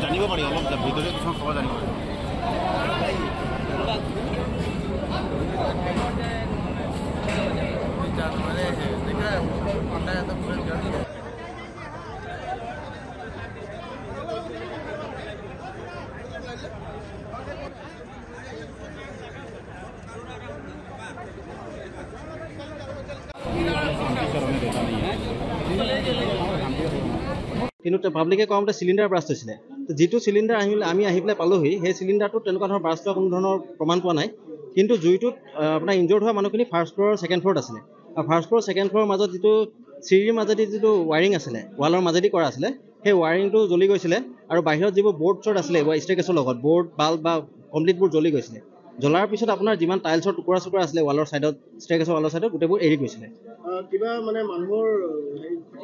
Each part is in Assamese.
জানিব পাৰি অলপ ভিতৰে কিছুমান খবৰ জানিব পাৰি কিন্তু পাব্লিকে কওঁতে চিলিণ্ডাৰ ব্ৰাষ্ট হৈছিলে যেটো চিলিণ্ডাৰ আহিলে আমি আহি পেলাই পালোহি সেই চিলিণ্ডাৰটো তেনেকুৱা ধৰণৰ ব্ৰাষ্ট হোৱা কোনো ধৰণৰ প্ৰমাণ পোৱা নাই কিন্তু জুইটোত আপোনাৰ ইনজৰ্ড হোৱা মানুহখিনি ফাৰ্ষ্ট ফ্ল'ৰ ছেকেণ্ড ফ্ল'ৰত আছিলে আৰু ফাৰ্ষ্ট ফ্ল'ৰ ছেকেণ্ড ফ্ল'ৰৰ মাজত যিটো চিৰিৰ মাজেদি যিটো ৱায়াৰিং আছিলে ৱালৰ মাজেদি কৰা আছিলে সেই ৱায়াৰিংটো জ্বলি গৈছিলে আৰু বাহিৰত যিবোৰ বৰ্ড চৰ্ড আছিলে ষ্টেকেছৰ লগত বৰ্ড বাল্ব বা কমপ্লিটবোৰ জ্বলি গৈছিলে জ্বলাৰ পিছত আপোনাৰ যিমান টাইলছৰ টুকুৰা চুকুৰা আছিলে ৱালৰ ছাইডত ষ্টেকেছৰ ৱালৰ ছাইডত গোটেইবোৰ এৰি গৈছিলে কিবা মানে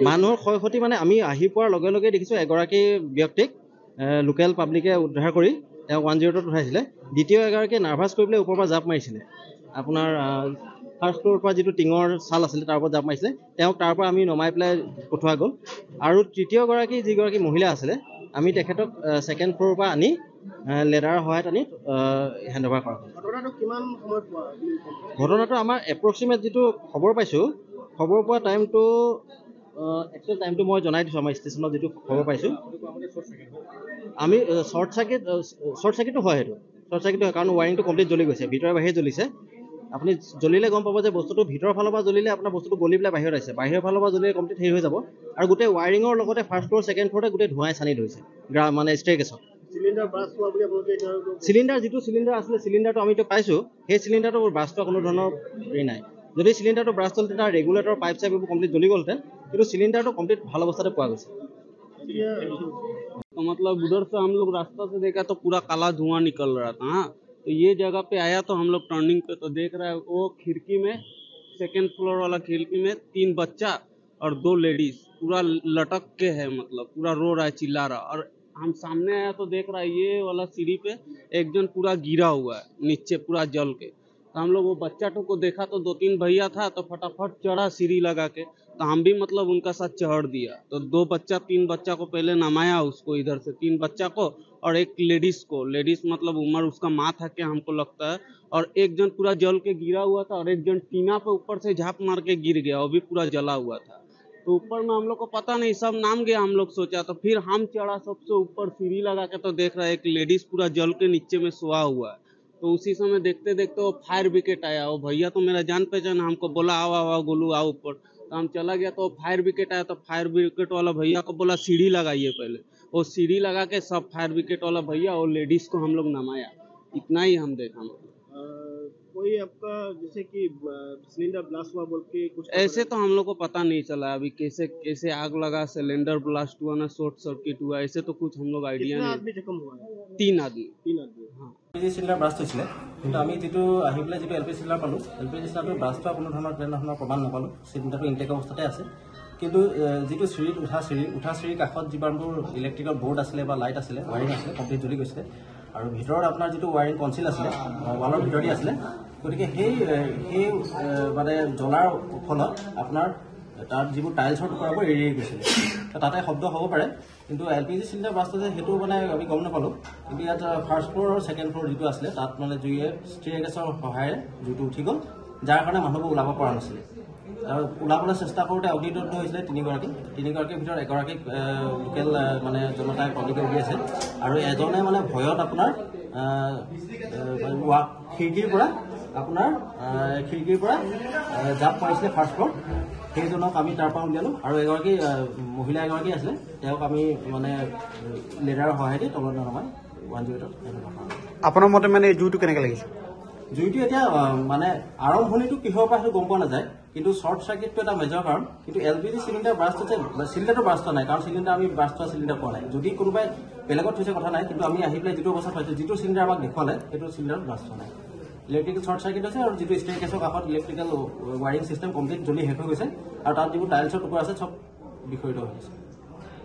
মানুহৰ ক্ষয় ক্ষতি মানে আমি আহি পোৱাৰ লগে লগে দেখিছোঁ এগৰাকী ব্যক্তিক লোকেল পাব্লিকে উদ্ধাৰ কৰি তেওঁ 108ত উঠাইছিলে দ্বিতীয় এগৰাকীয়ে নাৰ্ভাছ কৰি পেলাই ওপৰৰ পৰা জাপ মাৰিছিলে আপোনাৰ ফাৰ্ষ্ট ফ্ল'ৰৰ পৰা যিটো টিঙৰ ছাল আছিলে তাৰ ওপৰত জাপ মাৰিছিলে তেওঁক তাৰ পৰা আমি নমাই পেলাই পঠোৱা গ'ল আৰু তৃতীয়গৰাকী যিগৰাকী মহিলা আছিলে আমি তেখেতক ছেকেণ্ড ফ্ল'ৰৰ পৰা আনি লেডাৰৰ সহায়ত আনি হেণ্ডঅভাৰ কৰা হ'ল ঘটনাটো আমাৰ এপ্ৰক্সিমেট যিটো খবৰ পাইছোঁ খবৰ পোৱা টাইমটো একচুৱেল টাইমটো মই জনাই দিছোঁ আমাৰ ষ্টেচনত যিটো খবৰ পাইছোঁ আমি শ্বৰ্ট চাৰ্কিটটো হয় সেইটো শ্বৰ্ট চাৰ্কিট হয় কাৰণ ৱায়াৰিংটো কমপ্লিট জ্বলি গৈছে ভিতৰে বাহিৰে জ্বলিছে আপুনি জ্বলিলে গম পাব যে বস্তুটো ভিতৰৰ ফালৰ পৰা জ্বলিলে আপোনাৰ বস্তুটো গলি পেলাই বাহিৰত আহিছে বাহিৰৰ ফালৰ পৰা জ্বলিলে কমপ্লিট হেৰি হৈ যাব আৰু গোটেই ৱায়াৰিঙৰ লগতে ফাৰ্ষ্ট ফ্ল'ৰ ছেকেণ্ড ফ্ল'ৰতে গোটেই ধোঁৱাই চানি ধৰিছে মানে ষ্টেকেছত চিলিণ্ডাৰ যিটো চিলিণ্ডাৰ আছিলে চিলিণ্ডাৰটো আমি এতিয়া পাইছোঁ সেই চিলিণ্ডাৰটো ব্ৰাষ্ট হোৱা কোনো ধৰণৰ হেৰি নাই যদি চিলিণ্ডাৰটো ব্ৰাষ্ট হ'ল তেতিয়া ৰেগুলেটৰ পাইপ চাইপ এইবোৰ কমপ্লিট জ্বলি গ'লহেঁতেন কিন্তু চিলিণ্ডাৰটো কমপ্লিট ভাল অৱস্থাতে পোৱা গৈছে तो मतलब उधर से हम लोग रास्ता से देखा तो पूरा काला धुआं निकल रहा था हाँ तो ये जगह पे आया तो हम लोग टर्निंग पे तो देख रहा है वो खिड़की में सेकेंड फ्लोर वाला खिड़की में 3 बच्चा और 2 लेडीज पूरा लटक के है मतलब पूरा रो रहा है चिल्ला रहा और हम सामने आया तो देख रहा है ये वाला सीढ़ी पे एक जन पूरा गिरा हुआ है नीचे पूरा जल के तो हम लोग वो बच्चा को देखा तो 2-3 भैया था तो फटाफट चढ़ा सीढ़ी लगा के तो हम भी मतलब उनका साथ चढ़ दिया तो 2 बच्चा 3 बच्चा को पहले नमाया उसको इधर से 3 बच्चा को और एक लेडीज को लेडीज मतलब उम्र उसका माँ था क्या हमको लगता है और एक जन पूरा जल के गिरा हुआ था और एक जन टीना पे ऊपर से झाप मार के गिर गया वो भी पूरा जला हुआ था तो ऊपर में हम लोग को पता नहीं सब नाम गया हम लोग सोचा तो फिर हम चढ़ा सबसे ऊपर सीढ़ी लगा के तो देख रहा है एक लेडीज पूरा जल के नीचे में सोया हुआ है तो उसी समय देखते देखते वो फायर ब्रिगेड आया वो भैया तो मेरा जान पहचान हमको बोला आओ आओ गोलू आओ ऊपर तो हम चला गया तो फायर ब्रिगेड आया तो फायर ब्रिगेड वाला भैया को बोला सीढ़ी लगाइए पहले वो सीढ़ी लगा के सब फायर ब्रिगेड वाला भैया और लेडीज को हम लोग नमाया इतना ही हम देखा कोई आपका जैसे कि सिलेंडर ब्लास्ट हुआ बोल के कुछ ऐसे तो हम लोग को पता नहीं चला अभी कैसे कैसे आग लगा सिलेंडर ब्लास्ट हुआ ना शॉर्ट सर्किट हुआ ऐसे तो कुछ हम लोग आइडिया नहीं आदमी जख्म हुआ है 3 आदमी हाँ LPG চিলিণ্ডাৰ ব্ৰাষ্ট হৈছিলে কিন্তু আমি যিটো আহি পেলাই যিটো LPG চিলিণ্ডাৰ পালোঁ LPG চিলিণ্ডাৰটো ব্ৰাষ্ট হোৱা কোনো ধৰণৰ প্ৰমাণ নাপালোঁ চিলিণ্ডাৰটো ইনটেক অৱস্থাতে আছে কিন্তু যিটো চিৰিত উঠা চিৰিৰ কাষত যিমানবোৰ ইলেক্ট্ৰিকেল বৰ্ড আছিলে বা লাইট আছিলে ৱায়াৰিং আছিলে কমপ্লিট জ্বলি গৈছিলে আৰু ভিতৰত আপোনাৰ যিটো ৱায়াৰিং কনচিল আছিলে ৱালৰ ভিতৰতে আছিলে গতিকে সেই মানে জ্বলাৰ ফলত আপোনাৰ তাত যিবোৰ টাইলছৰ টুকুৰাবোৰ এৰি গৈছিলে তাতে শব্দ হ'ব পাৰে কিন্তু LPG চিলিণ্ডাৰ ব্ৰাষ্ট হৈছে সেইটো মানে আমি গম নাপালোঁ কিন্তু ইয়াত ফাৰ্ষ্ট ফ্ল'ৰ আৰু ছেকেণ্ড ফ্ল'ৰ যিটো আছিলে তাত মানে জুইয়ে ষ্টিয়াৰ গেছৰ সহায়েৰে জুইটো উঠি গ'ল যাৰ কাৰণে মানুহবোৰ ওলাব পৰা নাছিলে আৰু ওলাবলৈ চেষ্টা কৰোঁতে অগ্নিদগ্ধ হৈছিলে 3গৰাকীৰ ভিতৰত এগৰাকীক লোকেল মানে জনতাই পাব্লিকে উলিয়াইছে আৰু এজনে মানে ভয়ত আপোনাৰ খিৰিকীৰ পৰা জাপ মাৰিছিলে ফাৰ্ষ্ট ফ্ল'ৰ সেইজনক আমি তাৰ পৰা উলিয়ালোঁ আৰু এগৰাকী মহিলা এগৰাকী আছিলে তেওঁক আমি মানে লেডাৰৰ সহায়েদি তলত নমাই 108ত আপোনাৰ মতে মানে জুইটো কেনেকৈ লাগিছে জুইটো এতিয়া মানে আৰম্ভণিটো কিহৰ পৰা সেইটো গম পোৱা নাযায় কিন্তু শ্বৰ্ট চাৰ্কিটটো এটা মেজৰ কাৰণ কিন্তু LPG চিলিণ্ডাৰ ব্ৰাষ্ট হৈছে চিলিণ্ডাৰটো ব্ৰাষ্ট হোৱা নাই কাৰণ চিলিণ্ডাৰ আমি ব্ৰাষ্ট হোৱা চিলিণ্ডাৰ পোৱা নাই যদি কোনোবাই বেলেগত থৈছে কথা নাই কিন্তু আমি আহি পেলাই যিটো অৱস্থাত পাইছোঁ যিটো চিলিণ্ডাৰ আমাক দেখুৱালে সেইটো চিলিণ্ডাৰ ব্ৰাষ্ট হোৱা নাই ইলেক্ট্ৰিকেল শ্বৰ্ট চাৰ্কিট আছে আৰু যিটো ষ্টেয়াৰ কেছৰ কাষত ইলেক্ট্ৰিকেল ৱায়াৰিং চিষ্টেম কমপ্লিট জ্বলি শেষ হৈ গৈছে আৰু তাত যিবোৰ টাইলছৰ টুকুৰা আছে চব বিখৰিত হৈ গৈছে